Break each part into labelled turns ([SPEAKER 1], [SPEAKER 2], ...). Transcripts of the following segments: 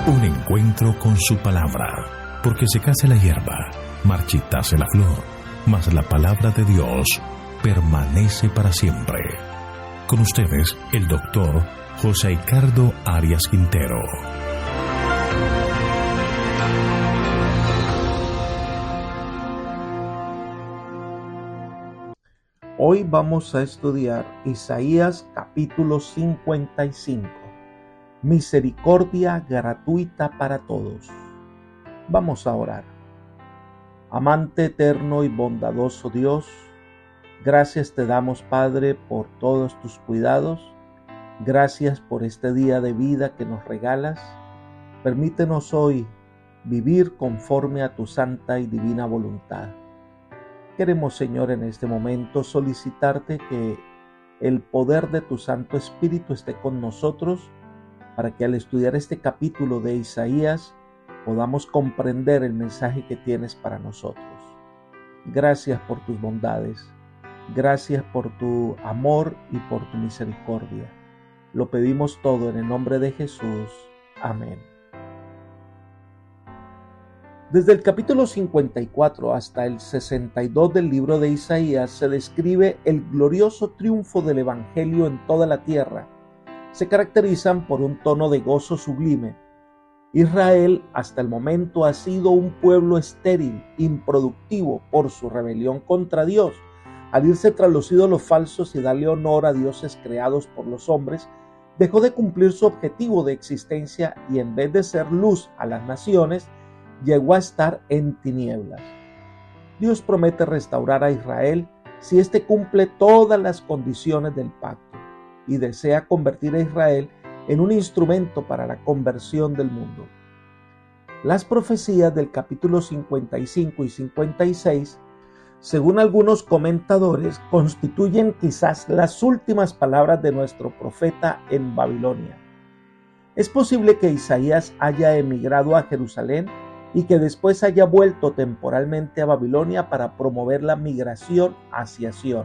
[SPEAKER 1] Un encuentro con su palabra, porque secase la hierba, marchitase la flor, mas la palabra de Dios permanece para siempre. Con ustedes, el doctor José Ricardo Arias Quintero.
[SPEAKER 2] Hoy vamos a estudiar Isaías capítulo 55. Misericordia gratuita para todos. Vamos a orar. Amante eterno y bondadoso Dios, gracias te damos, Padre, por todos tus cuidados. Gracias por este día de vida que nos regalas. Permítenos hoy vivir conforme a tu santa y divina voluntad. Queremos, Señor, en este momento solicitarte que el poder de tu Santo Espíritu esté con nosotros para que al estudiar este capítulo de Isaías podamos comprender el mensaje que tienes para nosotros. Gracias por tus bondades, gracias por tu amor y por tu misericordia. Lo pedimos todo en el nombre de Jesús. Amén. Desde el capítulo 54 hasta el 62 del libro de Isaías se describe el glorioso triunfo del Evangelio en toda la tierra. Se caracterizan por un tono de gozo sublime. Israel hasta el momento ha sido un pueblo estéril, improductivo por su rebelión contra Dios. Al irse tras los ídolos falsos y darle honor a dioses creados por los hombres, dejó de cumplir su objetivo de existencia y en vez de ser luz a las naciones, llegó a estar en tinieblas. Dios promete restaurar a Israel si éste cumple todas las condiciones del pacto y desea convertir a Israel en un instrumento para la conversión del mundo. Las profecías del capítulo 55 y 56, según algunos comentadores, constituyen quizás las últimas palabras de nuestro profeta en Babilonia. Es posible que Isaías haya emigrado a Jerusalén y que después haya vuelto temporalmente a Babilonia para promover la migración hacia Sión.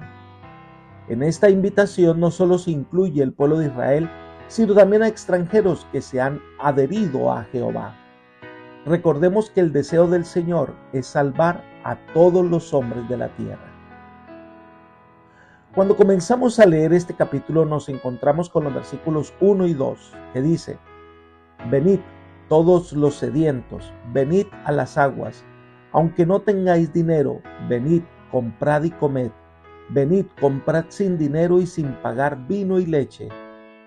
[SPEAKER 2] En esta invitación no solo se incluye el pueblo de Israel, sino también a extranjeros que se han adherido a Jehová. Recordemos que el deseo del Señor es salvar a todos los hombres de la tierra. Cuando comenzamos a leer este capítulo nos encontramos con los versículos 1 y 2, que dice: Venid todos los sedientos, venid a las aguas, aunque no tengáis dinero, venid, comprad y comed. Venid, comprad sin dinero y sin pagar vino y leche.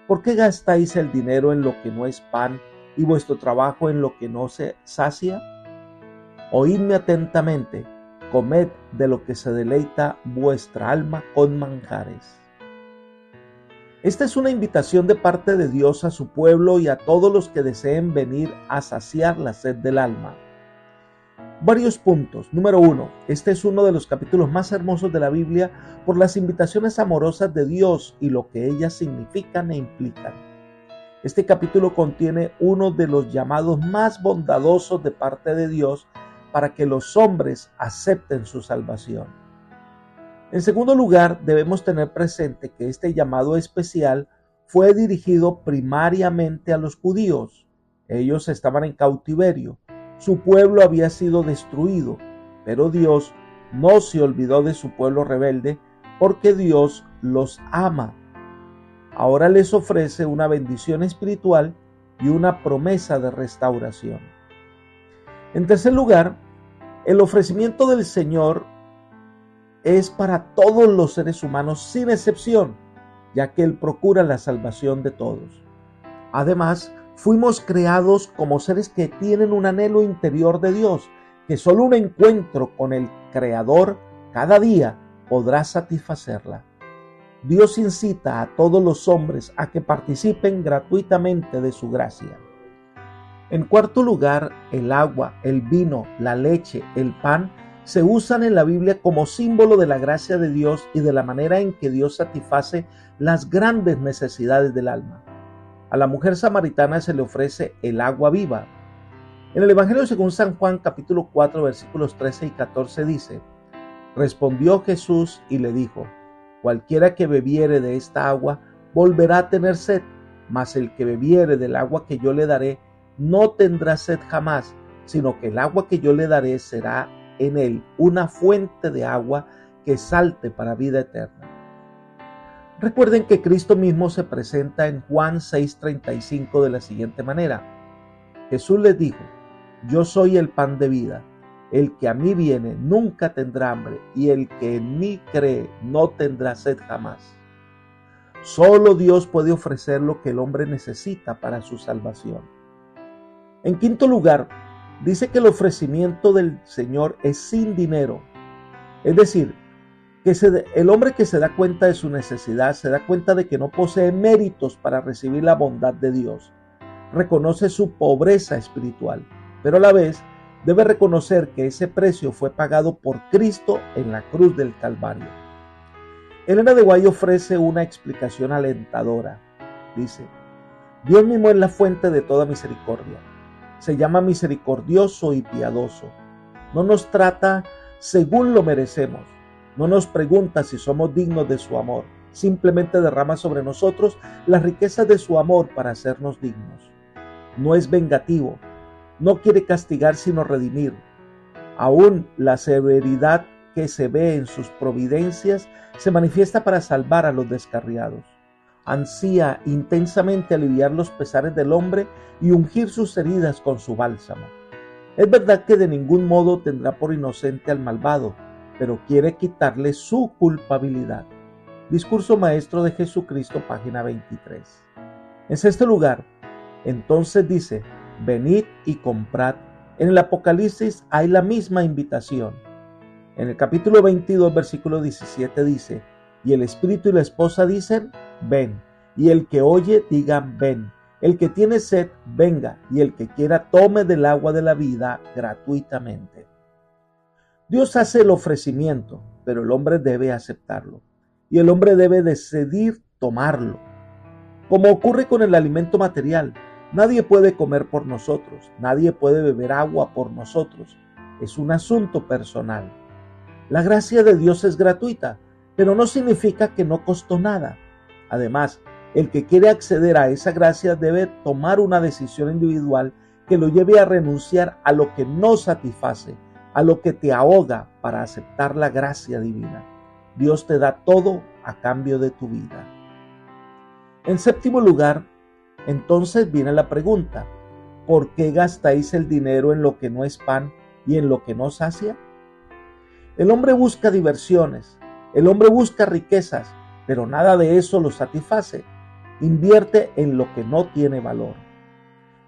[SPEAKER 2] ¿Por qué gastáis el dinero en lo que no es pan y vuestro trabajo en lo que no se sacia? Oídme atentamente, comed de lo que se deleita vuestra alma con manjares. Esta es una invitación de parte de Dios a su pueblo y a todos los que deseen venir a saciar la sed del alma. Varios puntos. Número 1. Este es uno de los capítulos más hermosos de la Biblia por las invitaciones amorosas de Dios y lo que ellas significan e implican. Este capítulo contiene uno de los llamados más bondadosos de parte de Dios para que los hombres acepten su salvación. En segundo lugar, debemos tener presente que este llamado especial fue dirigido primariamente a los judíos. Ellos estaban en cautiverio. Su pueblo había sido destruido, pero Dios no se olvidó de su pueblo rebelde porque Dios los ama. Ahora les ofrece una bendición espiritual y una promesa de restauración. En tercer lugar, el ofrecimiento del Señor es para todos los seres humanos sin excepción, ya que Él procura la salvación de todos. Además, fuimos creados como seres que tienen un anhelo interior de Dios, que solo un encuentro con el Creador cada día podrá satisfacerla. Dios incita a todos los hombres a que participen gratuitamente de su gracia. En cuarto lugar, el agua, el vino, la leche, el pan se usan en la Biblia como símbolo de la gracia de Dios y de la manera en que Dios satisface las grandes necesidades del alma. A la mujer samaritana se le ofrece el agua viva. En el Evangelio según San Juan, capítulo 4, versículos 13 y 14 dice: Respondió Jesús y le dijo: Cualquiera que bebiere de esta agua volverá a tener sed, mas el que bebiere del agua que yo le daré no tendrá sed jamás, sino que el agua que yo le daré será en él una fuente de agua que salte para vida eterna. Recuerden que Cristo mismo se presenta en Juan 6:35 de la siguiente manera. Jesús les dijo: yo soy el pan de vida. El que a mí viene nunca tendrá hambre, y el que en mí cree no tendrá sed jamás. Solo Dios puede ofrecer lo que el hombre necesita para su salvación. En quinto lugar, dice que el ofrecimiento del Señor es sin dinero. Es decir, que el hombre que se da cuenta de su necesidad, se da cuenta de que no posee méritos para recibir la bondad de Dios. Reconoce su pobreza espiritual, pero a la vez debe reconocer que ese precio fue pagado por Cristo en la cruz del Calvario. Elena de White ofrece una explicación alentadora. Dice: Dios mismo es la fuente de toda misericordia. Se llama misericordioso y piadoso. No nos trata según lo merecemos. No nos pregunta si somos dignos de su amor. Simplemente derrama sobre nosotros las riquezas de su amor para hacernos dignos. No es vengativo. No quiere castigar sino redimir. Aún la severidad que se ve en sus providencias se manifiesta para salvar a los descarriados. Ansía intensamente aliviar los pesares del hombre y ungir sus heridas con su bálsamo. Es verdad que de ningún modo tendrá por inocente al malvado, pero quiere quitarle su culpabilidad. Discurso Maestro de Jesucristo, página 23. En este lugar, entonces dice: venid y comprad. En el Apocalipsis hay la misma invitación. En el capítulo 22, versículo 17 dice: y el espíritu y la esposa dicen: ven. Y el que oye diga: ven. El que tiene sed, venga. Y el que quiera, tome del agua de la vida gratuitamente. Dios hace el ofrecimiento, pero el hombre debe aceptarlo. Y el hombre debe decidir tomarlo. Como ocurre con el alimento material, nadie puede comer por nosotros, nadie puede beber agua por nosotros. Es un asunto personal. La gracia de Dios es gratuita, pero no significa que no costó nada. Además, el que quiere acceder a esa gracia debe tomar una decisión individual que lo lleve a renunciar a lo que no satisface, a lo que te ahoga, para aceptar la gracia divina. Dios te da todo a cambio de tu vida. En séptimo lugar, entonces viene la pregunta: ¿por qué gastáis el dinero en lo que no es pan y en lo que no sacia? El hombre busca diversiones, el hombre busca riquezas, pero nada de eso lo satisface. Invierte en lo que no tiene valor.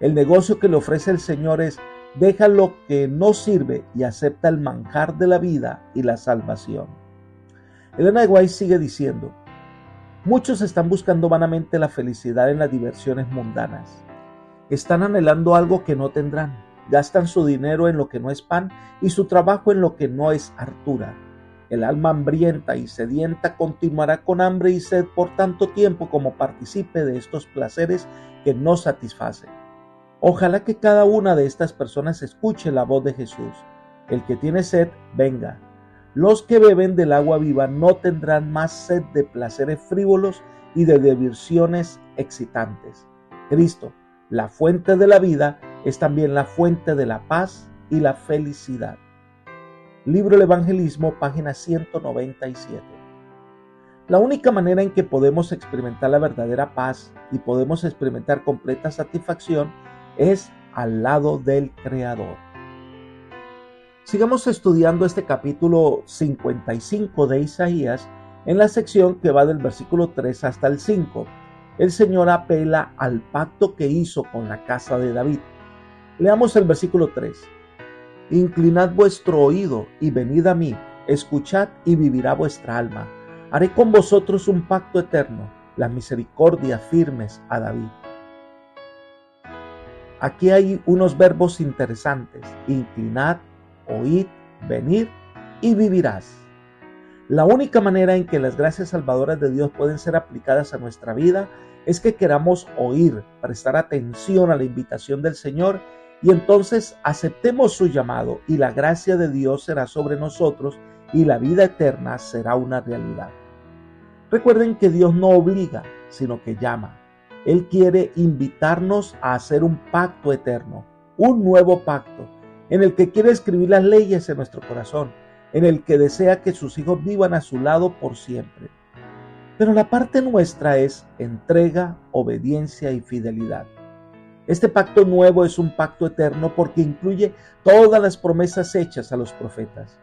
[SPEAKER 2] El negocio que le ofrece el Señor es: deja lo que no sirve y acepta el manjar de la vida y la salvación. Elena de White sigue diciendo: muchos están buscando vanamente la felicidad en las diversiones mundanas. Están anhelando algo que no tendrán. Gastan su dinero en lo que no es pan y su trabajo en lo que no es hartura. El alma hambrienta y sedienta continuará con hambre y sed por tanto tiempo como participe de estos placeres que no satisfacen. Ojalá que cada una de estas personas escuche la voz de Jesús. El que tiene sed, venga. Los que beben del agua viva no tendrán más sed de placeres frívolos y de diversiones excitantes. Cristo, la fuente de la vida, es también la fuente de la paz y la felicidad. Libro del Evangelismo, página 197. La única manera en que podemos experimentar la verdadera paz y podemos experimentar completa satisfacción es al lado del Creador. Sigamos estudiando este capítulo 55 de Isaías en la sección que va del versículo 3 hasta el 5. El Señor apela al pacto que hizo con la casa de David. Leamos el versículo 3. Inclinad vuestro oído y venid a mí, escuchad y vivirá vuestra alma. Haré con vosotros un pacto eterno, las misericordias firmes a David. Aquí hay unos verbos interesantes: inclinad, oíd, venir y vivirás. La única manera en que las gracias salvadoras de Dios pueden ser aplicadas a nuestra vida es que queramos oír, prestar atención a la invitación del Señor y entonces aceptemos su llamado, y la gracia de Dios será sobre nosotros y la vida eterna será una realidad. Recuerden que Dios no obliga, sino que llama. Él quiere invitarnos a hacer un pacto eterno, un nuevo pacto, en el que quiere escribir las leyes en nuestro corazón, en el que desea que sus hijos vivan a su lado por siempre. Pero la parte nuestra es entrega, obediencia y fidelidad. Este pacto nuevo es un pacto eterno porque incluye todas las promesas hechas a los profetas.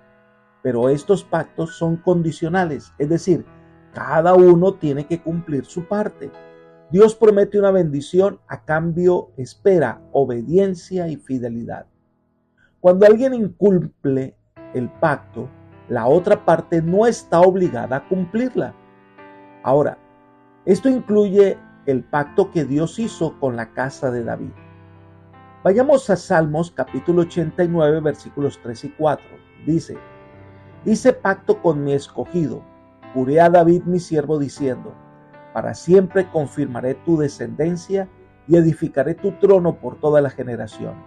[SPEAKER 2] Pero estos pactos son condicionales, es decir, cada uno tiene que cumplir su parte. Dios promete una bendición, a cambio espera obediencia y fidelidad. Cuando alguien incumple el pacto, la otra parte no está obligada a cumplirla. Ahora, esto incluye el pacto que Dios hizo con la casa de David. Vayamos a Salmos capítulo 89, versículos 3 y 4. Dice: hice pacto con mi escogido, juré a David mi siervo diciendo: para siempre confirmaré tu descendencia y edificaré tu trono por todas las generaciones.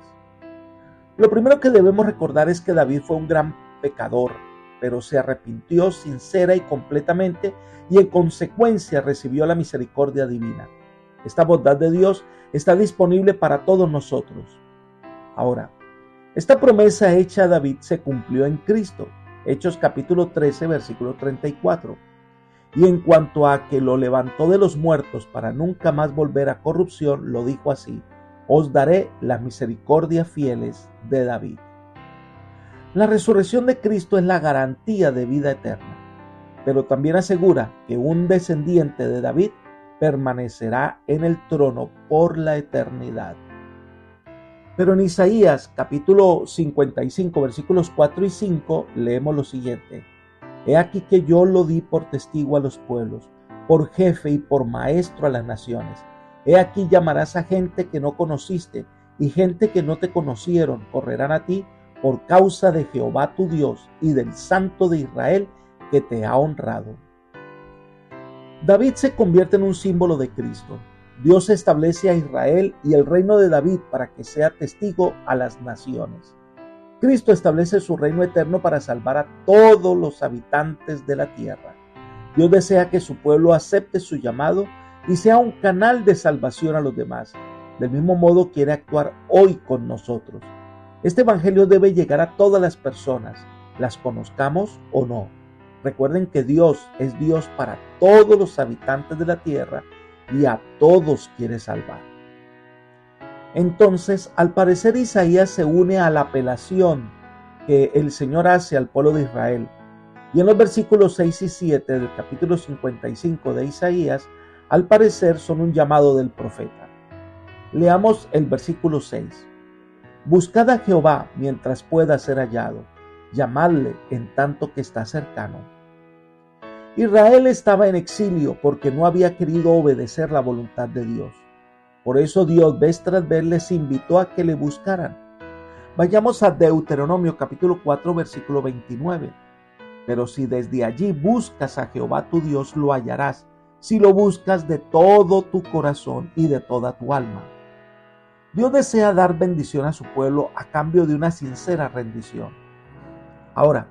[SPEAKER 2] Lo primero que debemos recordar es que David fue un gran pecador, pero se arrepintió sincera y completamente y en consecuencia recibió la misericordia divina. Esta bondad de Dios está disponible para todos nosotros. Ahora, esta promesa hecha a David se cumplió en Cristo. Hechos capítulo 13, versículo 34. Y en cuanto a que lo levantó de los muertos para nunca más volver a corrupción, lo dijo así: os daré las misericordias fieles de David. La resurrección de Cristo es la garantía de vida eterna, pero también asegura que un descendiente de David permanecerá en el trono por la eternidad. Pero en Isaías capítulo 55 versículos 4 y 5 leemos lo siguiente: he aquí que yo lo di por testigo a los pueblos, por jefe y por maestro a las naciones. He aquí llamarás a gente que no conociste, y gente que no te conocieron correrán a ti por causa de Jehová tu Dios y del Santo de Israel que te ha honrado. David se convierte en un símbolo de Cristo. Dios establece a Israel y el reino de David para que sea testigo a las naciones. Cristo establece su reino eterno para salvar a todos los habitantes de la tierra. Dios desea que su pueblo acepte su llamado y sea un canal de salvación a los demás. Del mismo modo quiere actuar hoy con nosotros. Este evangelio debe llegar a todas las personas, las conozcamos o no. Recuerden que Dios es Dios para todos los habitantes de la tierra y a todos quiere salvar. Entonces, al parecer, Isaías se une a la apelación que el Señor hace al pueblo de Israel. Y en los versículos 6 y 7 del capítulo 55 de Isaías, al parecer son un llamado del profeta. Leamos el versículo 6. Buscad a Jehová mientras pueda ser hallado, llamadle en tanto que está cercano. Israel estaba en exilio porque no había querido obedecer la voluntad de Dios. Por eso Dios vez tras vez les invitó a que le buscaran. Vayamos a Deuteronomio capítulo 4 versículo 29. Pero si desde allí buscas a Jehová tu Dios, lo hallarás, si lo buscas de todo tu corazón y de toda tu alma. Dios desea dar bendición a su pueblo a cambio de una sincera rendición. Ahora,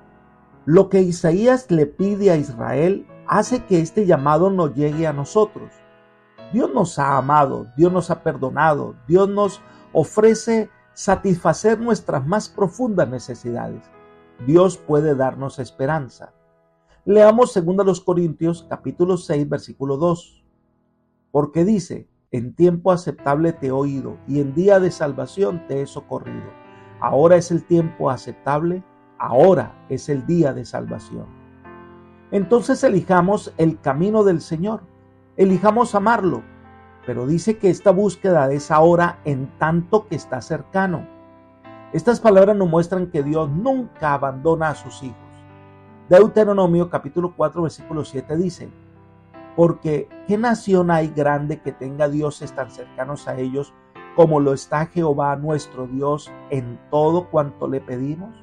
[SPEAKER 2] lo que Isaías le pide a Israel hace que este llamado nos llegue a nosotros. Dios nos ha amado, Dios nos ha perdonado, Dios nos ofrece satisfacer nuestras más profundas necesidades. Dios puede darnos esperanza. Leamos 2 Corintios capítulo 6 versículo 2. Porque dice: en tiempo aceptable te he oído y en día de salvación te he socorrido. Ahora es el tiempo aceptable, ahora es el día de salvación. Entonces elijamos el camino del Señor, elijamos amarlo, pero dice que esta búsqueda es ahora en tanto que está cercano. Estas palabras nos muestran que Dios nunca abandona a sus hijos. Deuteronomio capítulo 4 versículo 7 dice: porque ¿qué nación hay grande que tenga dioses tan cercanos a ellos como lo está Jehová nuestro Dios en todo cuanto le pedimos?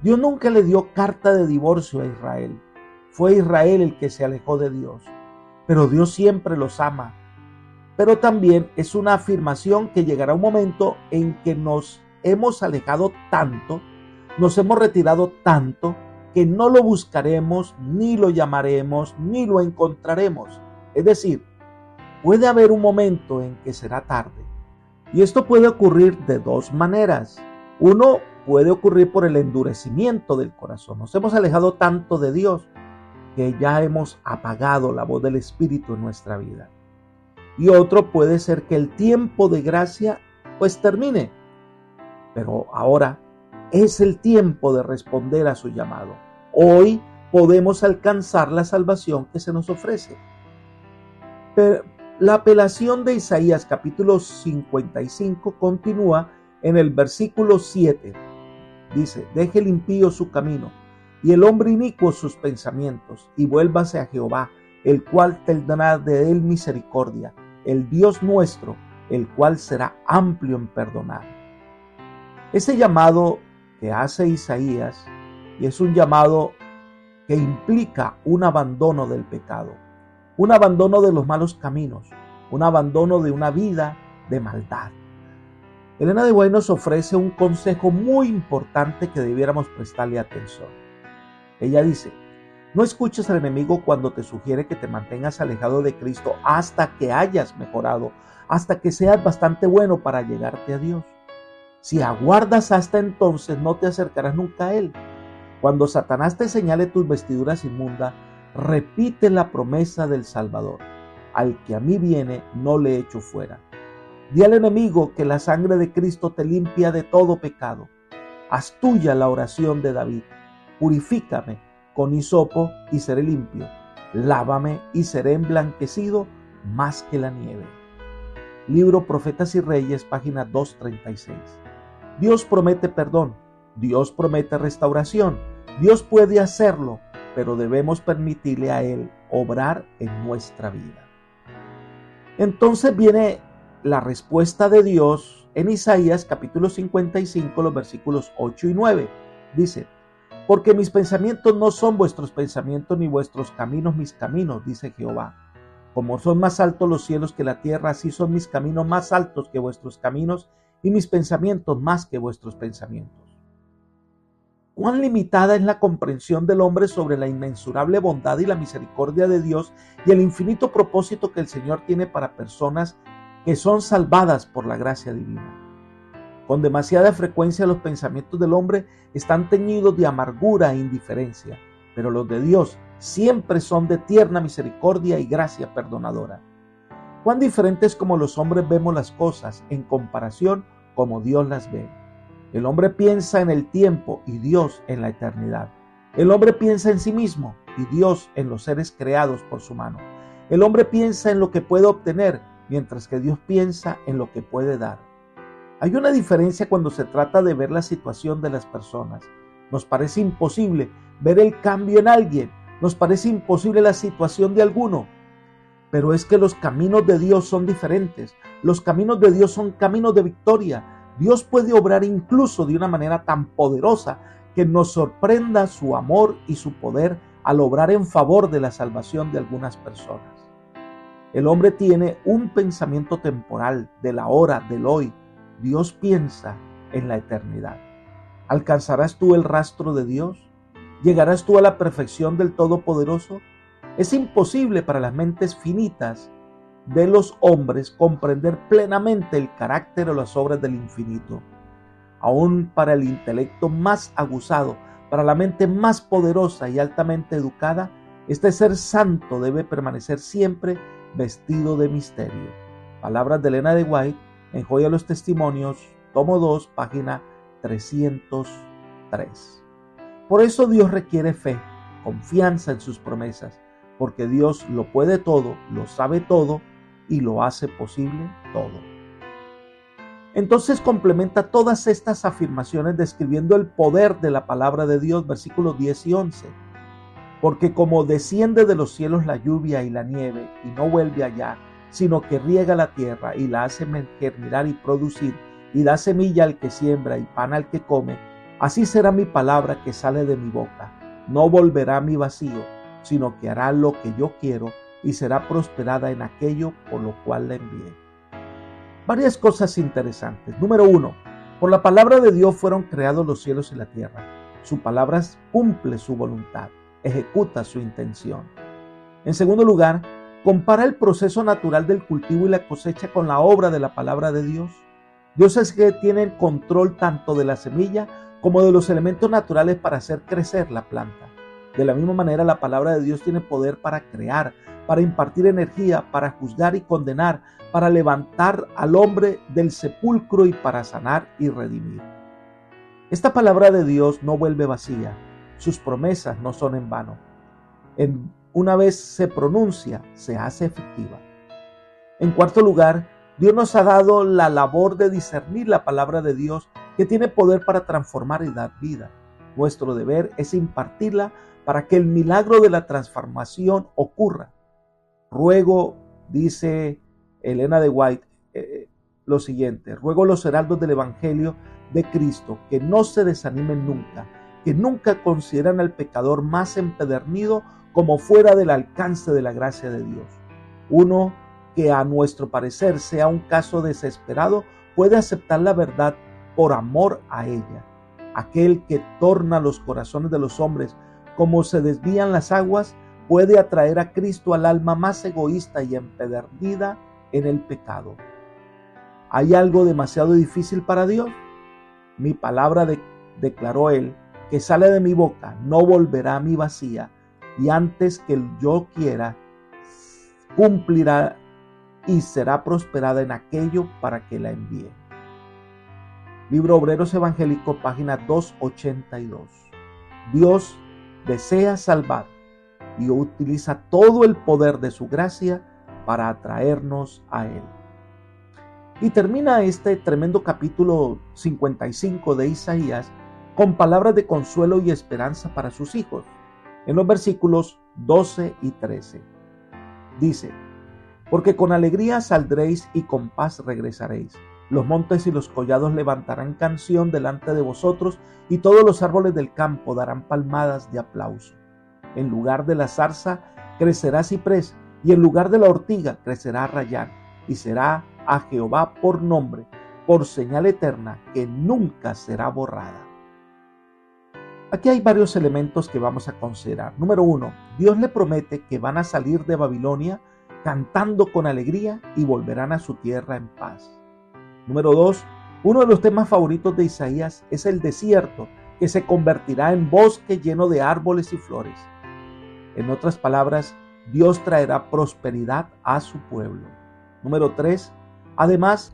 [SPEAKER 2] Dios nunca le dio carta de divorcio a Israel. Fue Israel el que se alejó de Dios. Pero Dios siempre los ama. Pero también es una afirmación que llegará un momento en que nos hemos alejado tanto, nos hemos retirado tanto, que no lo buscaremos, ni lo llamaremos, ni lo encontraremos. Es decir, puede haber un momento en que será tarde. Y esto puede ocurrir de dos maneras. Uno, puede ocurrir por el endurecimiento del corazón. Nos hemos alejado tanto de Dios que ya hemos apagado la voz del Espíritu en nuestra vida. Y otro puede ser que el tiempo de gracia pues termine. Pero ahora es el tiempo de responder a su llamado. Hoy podemos alcanzar la salvación que se nos ofrece. Pero la apelación de Isaías capítulo 55 continúa en el versículo 7. Dice: deje el impío su camino y el hombre inicuo sus pensamientos, y vuélvase a Jehová, el cual tendrá de él misericordia, el Dios nuestro, el cual será amplio en perdonar. Ese llamado que hace Isaías, y es un llamado que implica un abandono del pecado, un abandono de los malos caminos, un abandono de una vida de maldad. Elena de White nos ofrece un consejo muy importante que debiéramos prestarle atención. Ella dice: no escuches al enemigo cuando te sugiere que te mantengas alejado de Cristo hasta que hayas mejorado, hasta que seas bastante bueno para llegarte a Dios. Si aguardas hasta entonces, no te acercarás nunca a Él. Cuando Satanás te señale tus vestiduras inmundas, repite la promesa del Salvador: al que a mí viene, no le echo fuera. Di al enemigo que la sangre de Cristo te limpia de todo pecado. Haz tuya la oración de David: purifícame con hisopo y seré limpio. Lávame y seré emblanquecido más que la nieve. Libro Profetas y Reyes, página 236. Dios promete perdón, Dios promete restauración, Dios puede hacerlo, pero debemos permitirle a Él obrar en nuestra vida. Entonces viene la respuesta de Dios en Isaías capítulo 55, los versículos 8 y 9. Dice: porque mis pensamientos no son vuestros pensamientos, ni vuestros caminos mis caminos, dice Jehová. Como son más altos los cielos que la tierra, así son mis caminos más altos que vuestros caminos, y mis pensamientos más que vuestros pensamientos. Cuán limitada es la comprensión del hombre sobre la inmensurable bondad y la misericordia de Dios y el infinito propósito que el Señor tiene para personas que son salvadas por la gracia divina. Con demasiada frecuencia los pensamientos del hombre están teñidos de amargura e indiferencia, pero los de Dios siempre son de tierna misericordia y gracia perdonadora. Cuán diferentes como los hombres vemos las cosas en comparación como Dios las ve. El hombre piensa en el tiempo y Dios en la eternidad. El hombre piensa en sí mismo y Dios en los seres creados por su mano. El hombre piensa en lo que puede obtener, mientras que Dios piensa en lo que puede dar. Hay una diferencia cuando se trata de ver la situación de las personas. Nos parece imposible ver el cambio en alguien, nos parece imposible la situación de alguno, pero es que los caminos de Dios son diferentes. Los caminos de Dios son caminos de victoria. Dios puede obrar incluso de una manera tan poderosa que nos sorprenda su amor y su poder al obrar en favor de la salvación de algunas personas. El hombre tiene un pensamiento temporal, de la hora, del hoy. Dios piensa en la eternidad. ¿Alcanzarás tú el rastro de Dios? ¿Llegarás tú a la perfección del Todopoderoso? Es imposible para las mentes finitas de los hombres comprender plenamente el carácter o las obras del infinito. Aún para el intelecto más aguzado, para la mente más poderosa y altamente educada, este ser santo debe permanecer siempre vestido de misterio. Palabras de Elena de White en Joya de los Testimonios, tomo 2, página 303. Por eso Dios requiere fe, confianza en sus promesas, porque Dios lo puede todo, lo sabe todo y lo hace posible todo. Entonces complementa todas estas afirmaciones describiendo el poder de la palabra de Dios, versículos 10 y 11. Porque como desciende de los cielos la lluvia y la nieve y no vuelve allá, sino que riega la tierra y la hace germinar y producir, y da semilla al que siembra y pan al que come, así será mi palabra que sale de mi boca. No volverá a mi vacío, sino que hará lo que yo quiero y será prosperada en aquello por lo cual la envié. Varias cosas interesantes. Número 1. Por la palabra de Dios fueron creados los cielos y la tierra. Su palabra cumple su voluntad, ejecuta su intención. En segundo lugar, Compara el proceso natural del cultivo y la cosecha con la obra de la palabra de Dios. Dios es que tiene el control tanto de la semilla como de los elementos naturales para hacer crecer la planta. De la misma manera, la palabra de Dios tiene poder para crear, para impartir energía, para juzgar y condenar, para levantar al hombre del sepulcro y para sanar y redimir. Esta palabra de Dios no vuelve vacía, sus promesas no son en vano. Una vez se pronuncia, se hace efectiva. En cuarto lugar, Dios nos ha dado la labor de discernir la palabra de Dios que tiene poder para transformar y dar vida. Nuestro deber es impartirla para que el milagro de la transformación ocurra. Ruego, dice Elena de White, lo siguiente: ruego a los heraldos del Evangelio de Cristo que no se desanimen nunca, que nunca consideran al pecador más empedernido como fuera del alcance de la gracia de Dios. Uno que a nuestro parecer sea un caso desesperado puede aceptar la verdad por amor a ella. Aquel que torna los corazones de los hombres como se desvían las aguas puede atraer a Cristo al alma más egoísta y empedernida en el pecado. ¿Hay algo demasiado difícil para Dios? Mi palabra, declaró él, que sale de mi boca no volverá a mí vacía, y antes que yo quiera, cumplirá y será prosperada en aquello para que la envíe. Libro Obreros Evangélicos, página 282. Dios desea salvar y utiliza todo el poder de su gracia para atraernos a Él. Y termina este tremendo capítulo 55 de Isaías con palabras de consuelo y esperanza para sus hijos. En los versículos 12 y 13 dice: porque con alegría saldréis y con paz regresaréis. Los montes y los collados levantarán canción delante de vosotros, y todos los árboles del campo darán palmadas de aplauso. En lugar de la zarza crecerá ciprés, y en lugar de la ortiga crecerá rayán, y será a Jehová por nombre, por señal eterna que nunca será borrada. Aquí hay varios elementos que vamos a considerar. Número 1, Dios le promete que van a salir de Babilonia cantando con alegría y volverán a su tierra en paz. Número 2, uno de los temas favoritos de Isaías es el desierto, que se convertirá en bosque lleno de árboles y flores. En otras palabras, Dios traerá prosperidad a su pueblo. Número 3, además,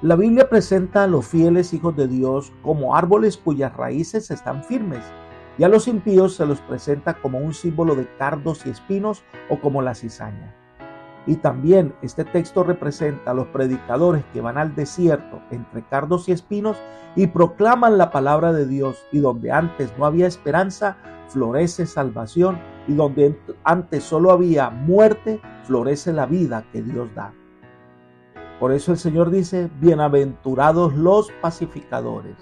[SPEAKER 2] la Biblia presenta a los fieles hijos de Dios como árboles cuyas raíces están firmes, y a los impíos se los presenta como un símbolo de cardos y espinos o como la cizaña. Y también este texto representa a los predicadores que van al desierto entre cardos y espinos y proclaman la palabra de Dios, y donde antes no había esperanza, florece salvación, y donde antes solo había muerte, florece la vida que Dios da. Por eso el Señor dice: bienaventurados los pacificadores.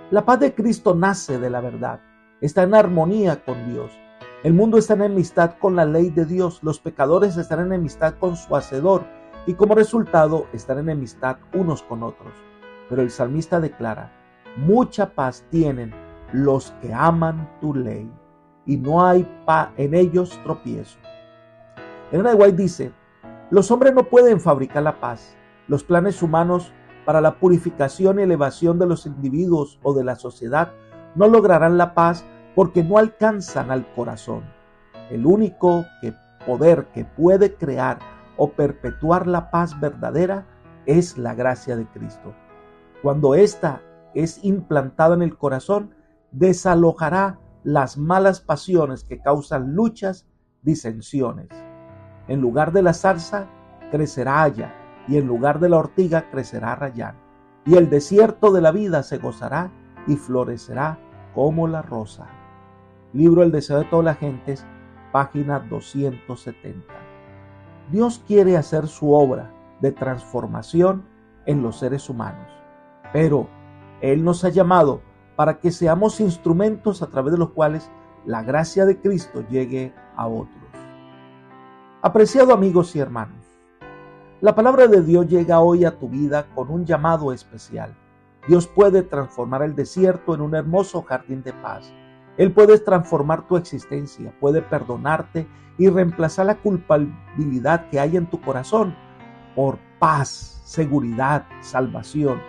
[SPEAKER 2] La paz de Cristo nace de la verdad, está en armonía con Dios. El mundo está en enemistad con la ley de Dios, los pecadores están en enemistad con su Hacedor, y como resultado están en enemistad unos con otros. Pero el salmista declara: mucha paz tienen los que aman tu ley, y no hay en ellos tropiezo. Elena de White dice: los hombres no pueden fabricar la paz. Los planes humanos para la purificación y elevación de los individuos o de la sociedad no lograrán la paz porque no alcanzan al corazón. El único poder que puede crear o perpetuar la paz verdadera es la gracia de Cristo. Cuando ésta es implantada en el corazón, desalojará las malas pasiones que causan luchas, disensiones. En lugar de la zarza, crecerá haya, y en lugar de la ortiga, crecerá rayán. Y el desierto de la vida se gozará y florecerá como la rosa. Libro El deseo de todas las gentes, página 270. Dios quiere hacer su obra de transformación en los seres humanos, pero Él nos ha llamado para que seamos instrumentos a través de los cuales la gracia de Cristo llegue a otros. Apreciado amigos y hermanos, la palabra de Dios llega hoy a tu vida con un llamado especial. Dios puede transformar el desierto en un hermoso jardín de paz. Él puede transformar tu existencia, puede perdonarte y reemplazar la culpabilidad que hay en tu corazón por paz, seguridad, salvación,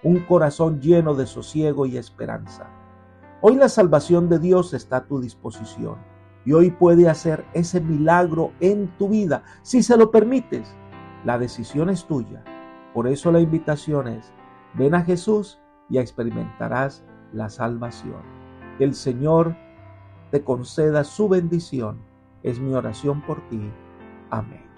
[SPEAKER 2] un corazón lleno de sosiego y esperanza. Hoy la salvación de Dios está a tu disposición y hoy puede hacer ese milagro en tu vida si se lo permites. La decisión es tuya. Por eso la invitación es: ven a Jesús y experimentarás la salvación. Que el Señor te conceda su bendición. Es mi oración por ti. Amén.